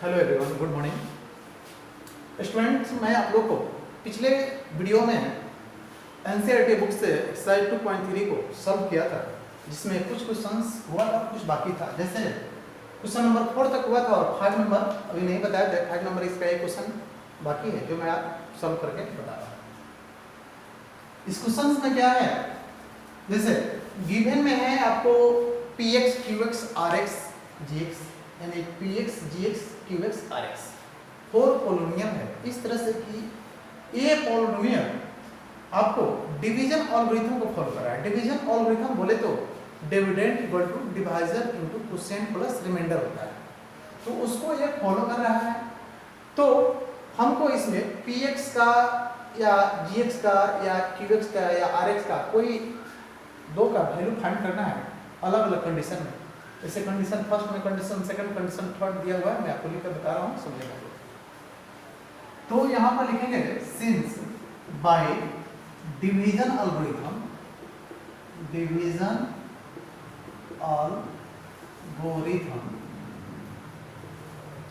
Hello everyone, good morning students. मैं आप लोग को पिछले वीडियो में एनसीईआरटी बुक से एक्सरसाइज 2.3 को सॉल्व किया था, जिसमें कुछ क्वेश्चंस हुआ था, कुछ बाकी था। जैसे क्वेश्चन नंबर 4 तक हुआ था और 5 नंबर अभी नहीं बताया था। 5 नंबर इसका एक क्वेश्चन बाकी है जो मैं आप सॉल्व करके बता रहा हूँ। इस क्वेश्चन में क्या है, जैसे गिवन में है आपको px qx rx gx, यानी px gx qx rx 4 polynomial है। इस तरह से कि ये पोलिनोमियल आपको डिवीजन एल्गोरिथम को फॉलो कर रहा है। डिवीजन एल्गोरिथम बोले तो dividend equal to divisor into quotient plus remainder होता है, तो उसको ये फॉलो कर रहा है। तो हमको इसमें px का या gx का या qx का या rx का कोई दो का वैल्यू फाइंड करना है अलग अलग कंडीशन में। जैसे कंडीशन फर्स्ट में, कंडीशन सेकंड, कंडीशन थर्ड दिया हुआ है, मैं आपको लिखकर बता रहा हूँ, समझेगा। तो यहाँ पर लिखेंगे since by division algorithm, division algorithm,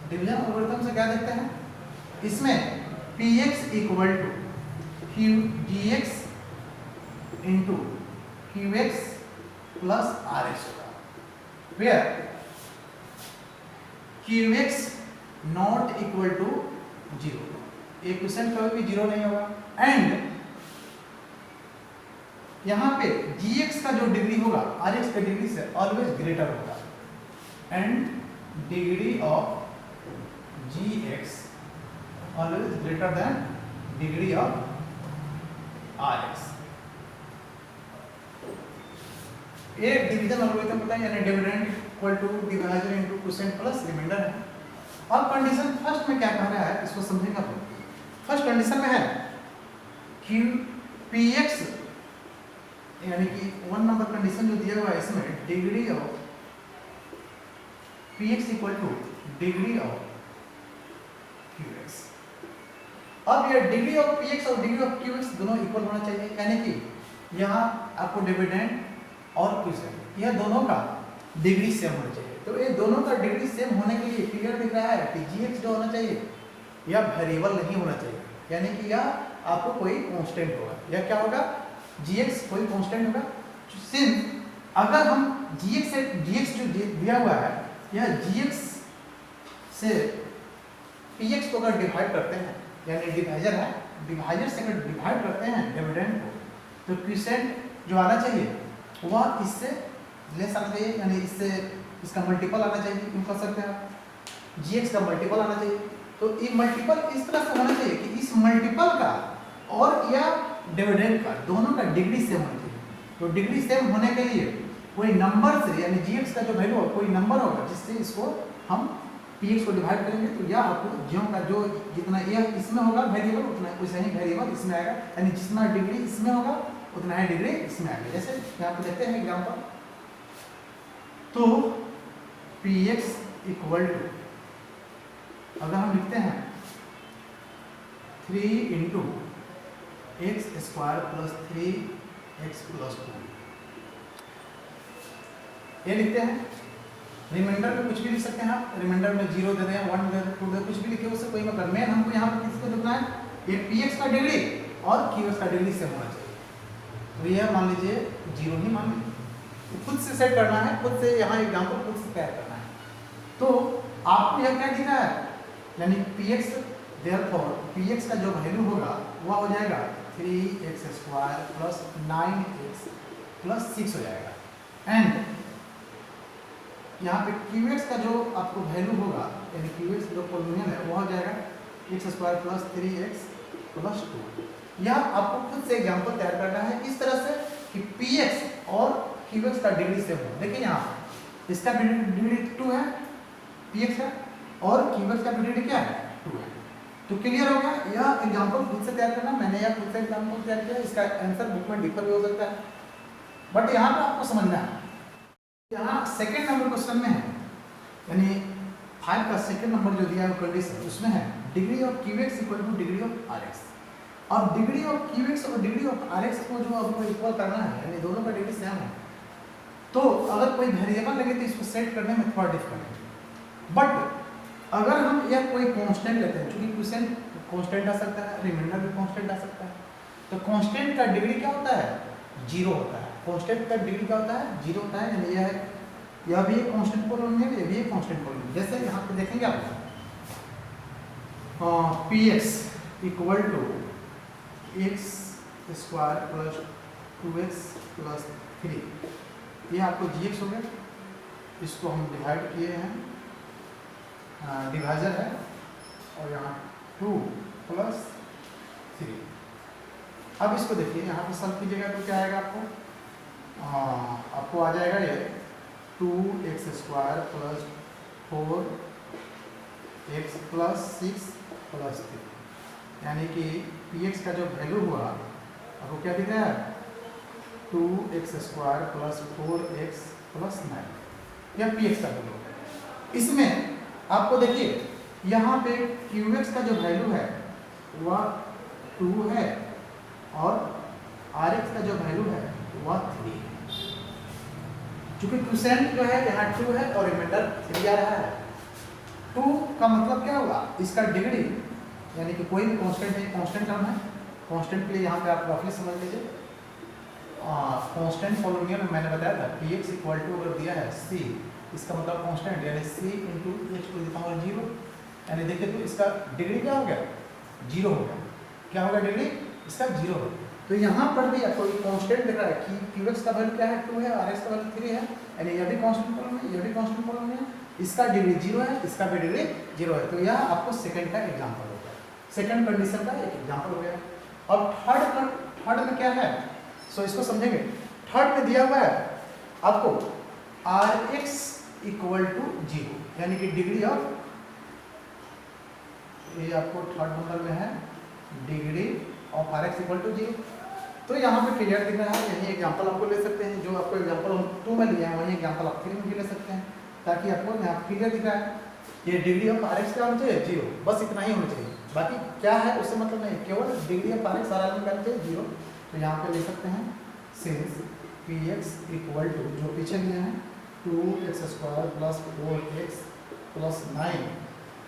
division algorithm से क्या देखते हैं, इसमें px equal to gx into qx plus rx होगा, where qx not equal to 0, एक क्वेश्चन कभी भी 0 नहीं होगा। एंड यहाँ पे gx का जो डिग्री होगा rx के डिग्री से ऑलवेज ग्रेटर होगा, and degree of gx always greater than degree of rx। ये डिवीजन एल्गोरिथम होता है, यानी dividend equal to divisor into quotient plus remainder है। अब कंडीशन फर्स्ट में क्या कह रहा है, इसको समझेंगे आप। फर्स्ट कंडीशन में है कि px, यानी कि 1 नंबर कंडीशन जो दिया हुआ है इसमें degree of px equal two degree of qx। अब ये डिग्री ऑफ px और डिग्री ऑफ qx दोनों इक्वल होना चाहिए, यानी कि यहाँ आपको डिविडेंड और क्वोशिएंट यह दोनों का डिग्री सेम होना चाहिए। तो ये दोनों का डिग्री सेम होने के लिए क्लियर दिख रहा है कि gx जो होना चाहिए यह वेरिएबल नहीं होना चाहिए, यानी कि यह आपको कोई कांस्टेंट होगा। यह क्या होगा, gx कोई कांस्टेंट होगा। सिर्फ अगर हम gx जो दिया हुआ है, यह gx से px को अगर डिवाइड करते हैं, यानी डिवाइजर है, डिवाइजर से अगर डिवाइड करते हैं डिविडेंड को, तो क्वोशिएंट जो आना चाहिए वह इससे लेस आना चाहिए, यानी इससे इसका मल्टीपल आना चाहिए। क्यों कर सकते हैं आप, gx का मल्टीपल आना चाहिए। तो ये मल्टीपल इस तरह से होना चाहिए कि इस मल्टीपल का और या डिविडेंड का दोनों का डिग्री सेम होना चाहिए। तो डिग्री सेम होने के लिए कोई नंबर से, यानी gx का जो वैल्यू होगा कोई नंबर होगा जिससे इसको हम px को डिवाइड करेंगे, तो यह आपको ज्यों का जो जितना यह इसमें होगा वेरिएबल, उतना वैसे ही वेरिएबल इसमें आएगा, यानी जितना डिग्री इसमें होगा उतना ही डिग्री इसमें आएगा। जैसे यहाँ पे देखते हैं एग्जांपल, तो px इक्वल टू, अगर हम लिखते हैं 3 into x square plus 3x plus 2, ये लिखते हैं। रिमाइंडर में कुछ भी लिख सकते हैं आप, रिमाइंडर में 0 दे दें, 1 दे दें, 2 दे, कुछ भी लिखे, उससे कोई मतलब। मेन हमको यहाँ पर किसको लिखना है, ये px का डिग्री और qx का डिग्री सेम होना चाहिए। तो यह मान लीजिए 0 ही मान लीजिए, तो खुद से सेट करना है, खुद से यहाँ एग्जाम्पल खुद से तैयार करना है। तो आपको यह क्या दिख रहा है, यानी px, देयरफॉर px का जो वैल्यू होगा वह हो जाएगा 3x square plus 9x plus 6 हो जाएगा। एंड यहाँ पे qx का जो आपको वैल्यू होगा, यानी qx जो पोलिनोमियल है वह हो जाएगा x square plus 3x plus 2। यह आपको खुद से एग्जाम्पल तैयार करना है इस तरह से कि px और qx का डिग्री सेम हो। देखिए यहाँ इसका डिग्री 2 है px का, और qx का डिग्री क्या है, 2 है। तो क्लियर हो गया, यह एग्जाम्पल खुद से तैयार करना, मैंने यह खुद से एग्जाम्पल तैयार किया। इसका आंसर बुक में डिफर भी हो सकता है, बट यहाँ पर आपको समझना है। यहाँ सेकेंड नंबर क्वेश्चन में है, यानी 5 का सेकेंड नंबर जो दिया है कंडीशन, उसमें है degree of qx equal two degree of rx। अब डिग्री ऑफ qx और डिग्री ऑफ rx को जो आपको इक्वल करना है, यानी दोनों का डिग्री सेम है, तो अगर कोई वेरिएबल लगे तो इसको सेट करने में थोड़ा डिफिकल्ट है। बट अगर हम यह कोई कांस्टेंट लेते हैं, चूंकि क्वेश्चन कांस्टेंट आ सकता है, रिमाइंडर भी कांस्टेंट आ सकता है, तो कांस्टेंट का डिग्री क्या होता है? 0 होता है। कांस्टेंट का डिग्री क्या होता है? 0 होता है। यानी यह भी एक कांस्टेंट पॉलिनोमियल, यह भी एक कांस्टेंट पॉलिनोमियल। जैसे यहाँ पे देखेंगे आप px equal to x square plus 2x plus 3, ये आपको gx हो गया। इसको हम डिवाइड किए हैं, डिवाइजर है, और यहाँ 2 प्लस 3। अब इसको देखिए, यहाँ पे सॉल्व कीजिएगा तो क्या आएगा आपको? आपको आ जाएगा ये 2x square plus 4x plus 6 plus 3, यानी कि px का जो वैल्यू हुआ आपको क्या दिख रहा है? 2x square plus 4x plus 9, यह px का वैल्यू है। इसमें आपको देखिए यहाँ पे qx का जो वैल्यू है वह 2 है, और rx का जो वैल्यू है वह 3 है। चूंकि क्वोशिएंट जो है यहाँ 2 है और रिमाइंडर 3 आ रहा है। 2 का मतलब क्या होगा? इसका डिग्री, यानी कि कोई भी कांस्टेंट है, कांस्टेंट टर्म है, कांस्टेंट के लिए यहाँ पे आप रफली समझ लीजिए। कांस्टेंट पॉलिनोमियल में मैंने बताया था px इक्वल टू अगर दिया है c, इसका मतलब कांस्टेंट यानी c into h to the power 0, यानी देखिए तो इसका डिग्री क्या हो गया? 0 हो गया। क्या होगा डिग्री? इसका 0 हो गया। तो यहाँ पर भी आपको कांस्टेंट दिख रहा है कि qx का वैल्यू क्या है? 2 है, rx का वैल्यू 3 है, यानी यह भी कांस्टेंट पॉलिनोमियल, यह भी कांस्टेंट पॉलिनोमियल, इसका डिग्री 0 है, इसका भी डिग्री 0 है। तो यह आपको सेकंड का एग्जांपल हो गया, सेकंड कंडीशन का एक एग्जांपल हो गया। अब थर्ड में क्या है? सो इसको समझेंगे। थर्ड में दिया हुआ है आपको rx इक्वल टू 0, यानी कि डिग्री ऑफ, ये आपको थर्ड नंबर में है, degree of rx equal to 0। तो यहाँ पे क्लियर दिख रहा है, यही एग्जांपल आपको ले सकते हैं, जो आपको एग्जांपल 2 में लिया है वही एग्जांपल आप 3 में भी ले सकते हैं, ताकि आपको यहाँ क्लियर दिख रहा है। ये डिग्री ऑफ rx क्या होना चाहिए? 0, बस इतना ही होना चाहिए, बाकी क्या है उससे मतलब नहीं, केवल डिग्री ऑफ rx सारा में करना चाहिए 0। तो यहाँ पे ले सकते हैं सिंस px इक्वल टू, जो पीछे लिए हैं, 2x square plus 4x plus 9,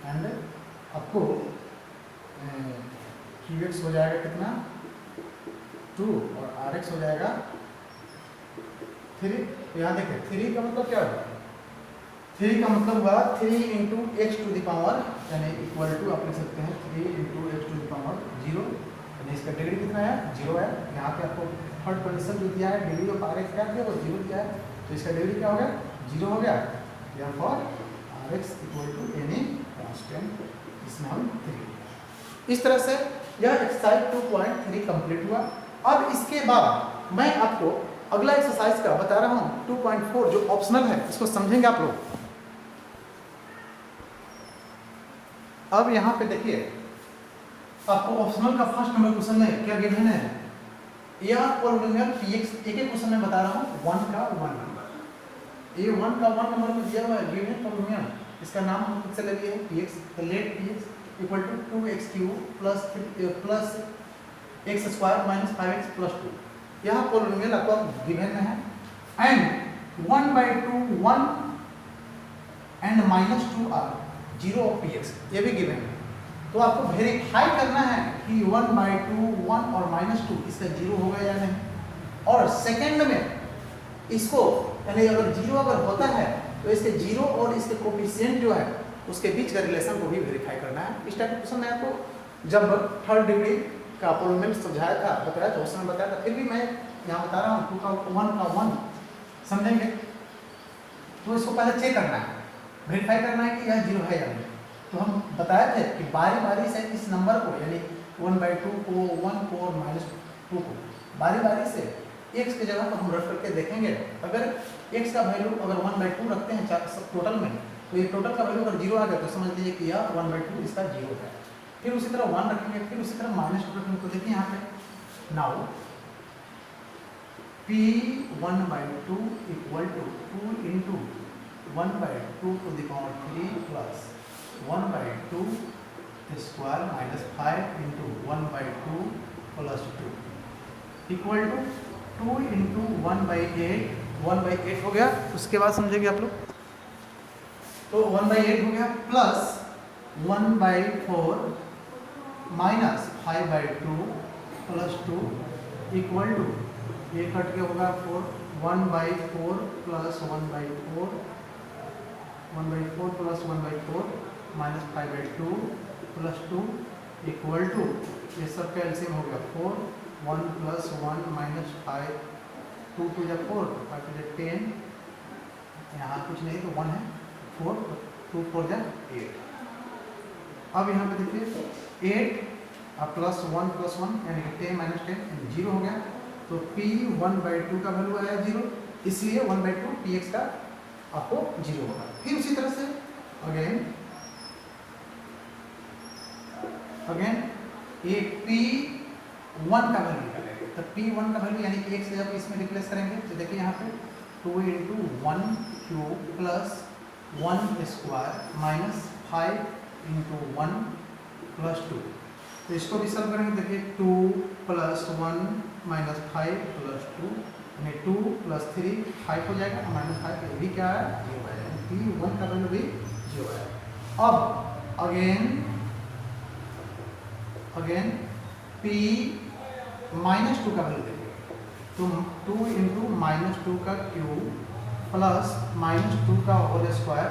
and आपको qx हो जाएगा कितना? 2, और rx हो जाएगा 3। यहाँ देखिए 3 का मतलब क्या होगा? 3 का मतलब हुआ 3 into H two the power, यानी इक्वल टू आप लिख सकते हैं 3 into H two the power 0, यानी इसका डिग्री कितना है? 0 है। यहाँ पे आपको थर्ड कंडीशन जो दिया है, डिग्री ऑफ rx क्या दिया? वो 0 दिया है, तो इसका डिग्री क्या हो गया? 0 हो गया। Therefore rx equal to any constant, इसमें हम 3। इस तरह से यह एक्सरसाइज 2.3 कंप्लीट हुआ। अब इसके बाद मैं आपको अगला एक्सरसाइज का बता रहा हूँ 2.4, जो ऑप्शनल है, इसको समझेंगे आप लोग। अब यहाँ पे देखिए आपको ऑप्शनल का फर्स्ट नंबर क्वेश्चन में क्या गिवन है? यह पॉलिनोमियल px, एक एक क्वेश्चन में बता रहा हूँ 1 का 1 नंबर, ये 1 का 1 नंबर में दिया हुआ है गिवन पॉलिनोमियल, इसका नाम हम खुद से ले लिए px। तो let px equal to 2x cube plus x square minus 5x plus 2, यह पॉलिनोमियल आपको गिवन में है, and 1/2 1 and minus 2 are 0 of px, ये भी गिवन है। तो आपको वेरीफाई करना है कि 1/2 1 और माइनस 2 इसका 0 होगा या नहीं, और सेकंड में इसको, यानी अगर 0 अगर होता है तो इसके 0 और इसके कोफिशिएंट जो है उसके बीच का रिलेशन को भी वेरीफाई करना है। इस टाइप के क्वेश्चन मैं आपको जब थर्ड डिग्री का पॉलिनोमियल समझाया था, बताया था, उस समय बताया था, फिर भी मैं यहाँ बता रहा हूँ 2 का 1 का 1 समझेंगे। तो इसको पहले चेक करना है, वेरीफाई करना है कि यह 0 है या नहीं। तो हम बताए थे कि बारी बारी से इस नंबर को, यानी 1/2 को, 1 को और -2 को बारी बारी से x की जगह पर हम रख करके देखेंगे। अगर x का वैल्यू अगर 1/2 रखते हैं टोटल में, तो ये टोटल का वैल्यू अगर 0 आ गया तो समझ लीजिए कि यह 1/2 इसका 0 है। फिर उसी तरह 1 रखेंगे, फिर उसी तरह -2 रखेंगे। तो देखिए यहाँ पे now p1/2 equal to 2 into 1/2 to the power 3 plus 1/2 square minus 5 into 1/2 plus 2 equal to 2 into 1/8 हो गया। उसके बाद समझेंगे आप लोग, तो 1/8 हो गया plus 1/4 minus 5/2 plus 2 equal to, ये कट के होगा 4, 1/4 plus 1/4 plus 1/4 minus 5/2 plus 2 equal to, ये सब का एलसीएम हो गया 4, 1 प्लस 1 माइनस 5, 2 टू जा 4, 5 टू जा 10, यहाँ कुछ नहीं तो 1 है, 4, 2 4 जा 8। अब यहाँ पे देखिए 8 अब प्लस 1 यानी कि 10 माइनस 10 0 हो गया, तो P 1/2 का वैल्यू आया 0, इसलिए 1/2 Px का आपको 0 होगा। फिर उसी तरह से अगेन एक P1 का वैल्यू निकालेंगे, तो P1 का वैल्यू यानी कि एक से जब इसमें रिप्लेस करेंगे तो देखिए यहाँ पे 2 × 1 cube plus 1 square minus 5 × 1 plus 2, तो इसको भी सॉल्व करेंगे। देखिए 2 प्लस 1 माइनस 5 प्लस 2 यानी 2 प्लस 3 5 हो जाएगा, माइनस 5 ये भी क्या है 0 है, P1 का वैल्यू भी 0 है। अब अगेन P -2 का वैल्यू देखिए, तो 2 × -2 का क्यूब प्लस -2 का होल स्क्वायर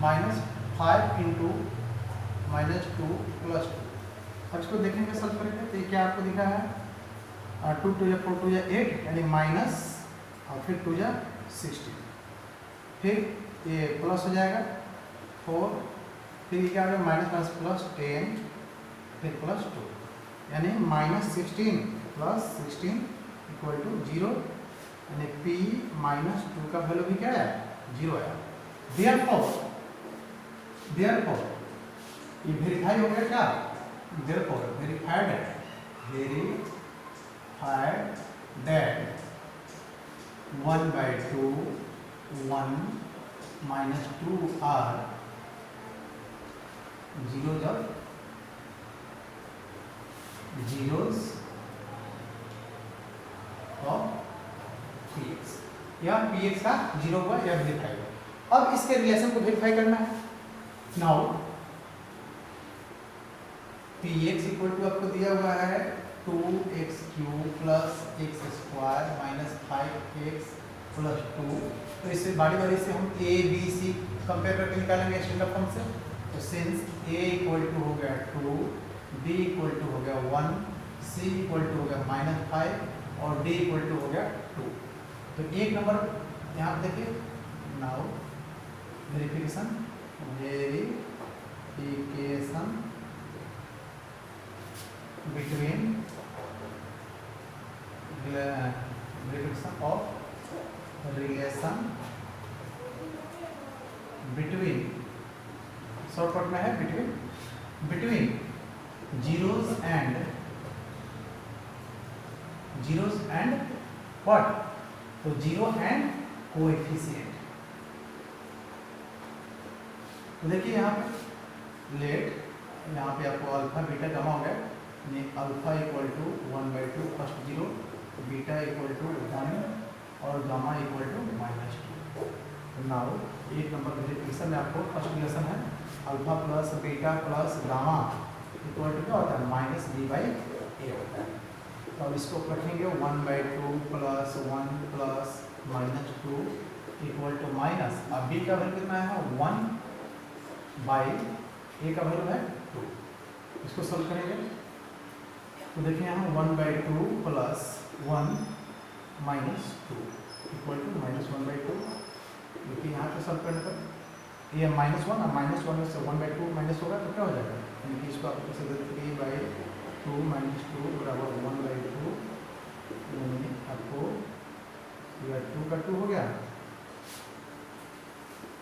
माइनस 5 × -2 प्लस 2। अब इसको देखेंगे सॉल्व करेंगे तो ये क्या आपको दिखा है 2 2 या 4 2 या 8 यानी माइनस और फिर 2 या 16, फिर ये प्लस हो जाएगा 4, फिर ये क्या आ गया माइनस प्लस 10 फिर प्लस 2 यानी -16 प्लस 16 इक्वल टू 0, यानी P -2 का वैल्यू भी क्या है 0 है। देयरफॉर ये वेरीफाई हो गया क्या, therefore verified that 1/2 1 minus 2 are 0 जब zeros of Px, या Px का 0 हुआ या वेरीफाई हुआ। अब इसके रिलेशन को वेरीफाई करना है। नाउ Px इक्वल टू आपको दिया हुआ है 2x³ plus x² minus 5x plus 2, तो इससे बारी बारी से हम a b c कंपेयर करके निकालेंगे स्टैंडर्ड फॉर्म से। तो सिंस a इक्वल टू हो गया 2, b इक्वल टू हो गया 1, c इक्वल टू हो गया -5 और d इक्वल टू हो गया 2, तो एक नंबर यहाँ पे देखिए। Now verification between verification of relation between, shortcut में है बिटवीन zeros and what, तो जीरो एंड कोएफिशिएंट। तो देखिए यहाँ पे लेट, यहाँ पे आपको अल्फा बीटा गामा हो गया, यानी alpha equal to 1/2 first 0, beta equal to 1 और गामा इक्वल टू -2। नाउ एक नंबर वेरिफिकेशन में आपको फर्स्ट रिलेशन है alpha plus beta plus gamma equal to क्या होता है -b/a होता है। तो अब इसको रखेंगे 1/2 plus 1 plus -2 equal to minus, अब b का वैल्यू कितना है 1/a का वैल्यू है 2, इसको सॉल्व करेंगे तो देखिए यहाँ 1/2 प्लस 1 माइनस 2 इक्वल टू -1/2, क्योंकि यहाँ पे सॉल्व करने पर ये -1 और -1 में से 1/2 माइनस होगा तो क्या हो जाएगा, यानी कि इसको आप 3/2 माइनस 2 बराबर 1/2, यानी आपको 2 का 2 हो गया,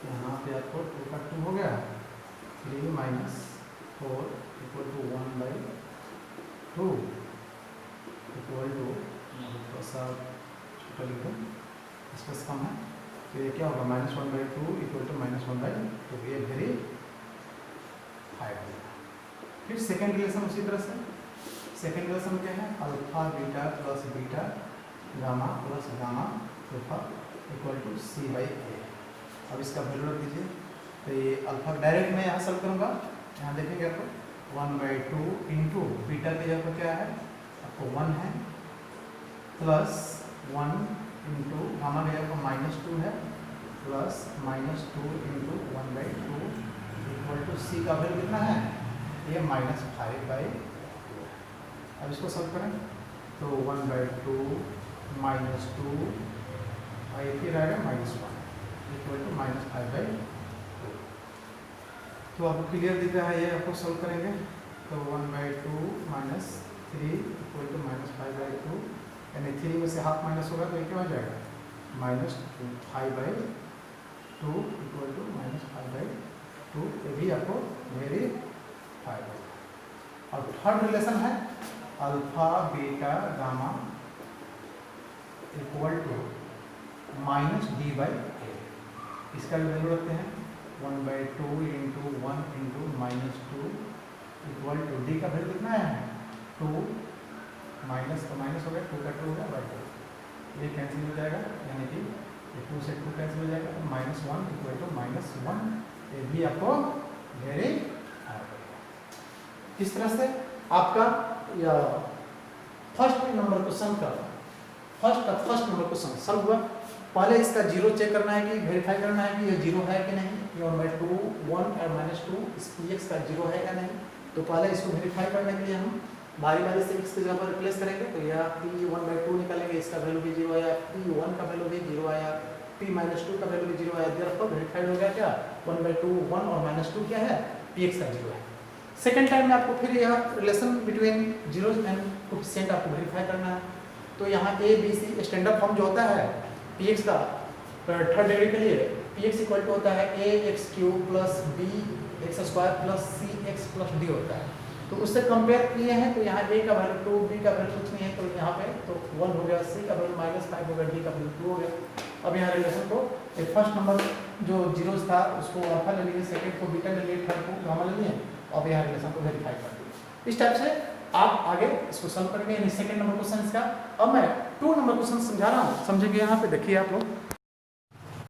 यहाँ पे आपको 2 का 2 हो गया, 3 - 4 इक्वल टू 1/2 इक्वल टू, थोड़ा सा छोटा लिखो स्पेस कम है, तो ये क्या होगा -1/2 इक्वल टू -1/2, ये वेरी हाई होगा। फिर सेकेंड रिलेशन उसी तरह से, सेकेंड रिलेशन क्या है alpha beta plus beta gamma plus gamma alpha equal to c/a। अब इसका वैल्यू रख दीजिए, तो ये अल्फा डायरेक्ट मैं यहाँ सॉल्व करूँगा, यहाँ देखेंगे आपको 1/2 इंटू बीटा की जगह पर क्या है आपको 1 है, प्लस 1 इंटू गामा की जगह पर -2 है, प्लस -2 इंटू 1/2 इक्वल टू सी का वैल्यू कितना है ये -5/2। अब इसको सॉल्व करें तो 1/2 -2 और ये फिर आएगा -1 इक्वल टू -5/2। तो आपको क्लियर दिख रहा है, ये आपको सॉल्व करेंगे तो 1/2 -3 इक्वल टू -5/2, यानी 3 में से हाफ माइनस होगा तो ये क्या हो जाएगा -5/2 इक्वल टू -5/2। ये भी आपको वेरीफाई होगा। और थर्ड रिलेशन है alpha beta gamma equal to -d/a। इसका भी वैल्यू रखते हैं 1/2 into 1 into -2 equal to d का वैल्यू कितना है 2, माइनस तो माइनस हो गया 2 का 2 हो गया 2, ये कैंसिल हो जाएगा, यानी कि 2 से 2 कैंसिल हो जाएगा, -1 इक्वल टू -1। ये भी आपको वेरी इस तरह से आपका या फर्स्ट नंबर क्वेश्चन का फर्स्ट नंबर क्वेश्चन सॉल्व हुआ। पहले इसका जीरो चेक करना है कि वेरीफाई करना है कि ये जीरो है कि नहीं, ये 1/2 1 और -2 इस px का जीरो है या नहीं। तो पहले इसको वेरीफाई करने के लिए हम बारी बारी से x की जगह पर रिप्लेस करेंगे। तो या p 1/2 निकालेंगे, इसका वैल्यू भी जीरो आया, p 1 का वैल्यू भी जीरो आया, p -2 का वैल्यू भी जीरो आया। देयरफॉर वेरीफाइड हो गया क्या 1/2 1 और -2 क्या है px का जीरो है। सेकेंड टाइम में आपको फिर यह relation between zeros and coefficient आपको वेरीफाई करना है। तो यहाँ a b c standard form जो होता है px का थर्ड डिग्री के लिए px इक्वल टू होता है ax³ plus bx² plus cx plus d होता है। तो उससे कंपेयर किए हैं तो यहाँ a का वैल्यू 2, b का वैल्यू कुछ नहीं है, तो यहाँ पे तो 1 हो गया, c का वैल्यू -5 हो गया, d का वैल्यू 2 हो गया। अब यहाँ रिलेशन को फर्स्ट नंबर जो जीरोज था उसको अल्फा ले लिए, सेकेंड को बीटा ले लिए, थर्ड को गामा ले लिए। अब यहाँ रिलेशन को वेरीफाई कर दिए। इस टाइप से आप आगे इसको सॉल्व करेंगे, यानी सेकंड नंबर क्वेश्चन इसका। अब मैं 2 नंबर क्वेश्चन समझा रहा हूँ, समझेंगे। यहाँ पे देखिए आप लोग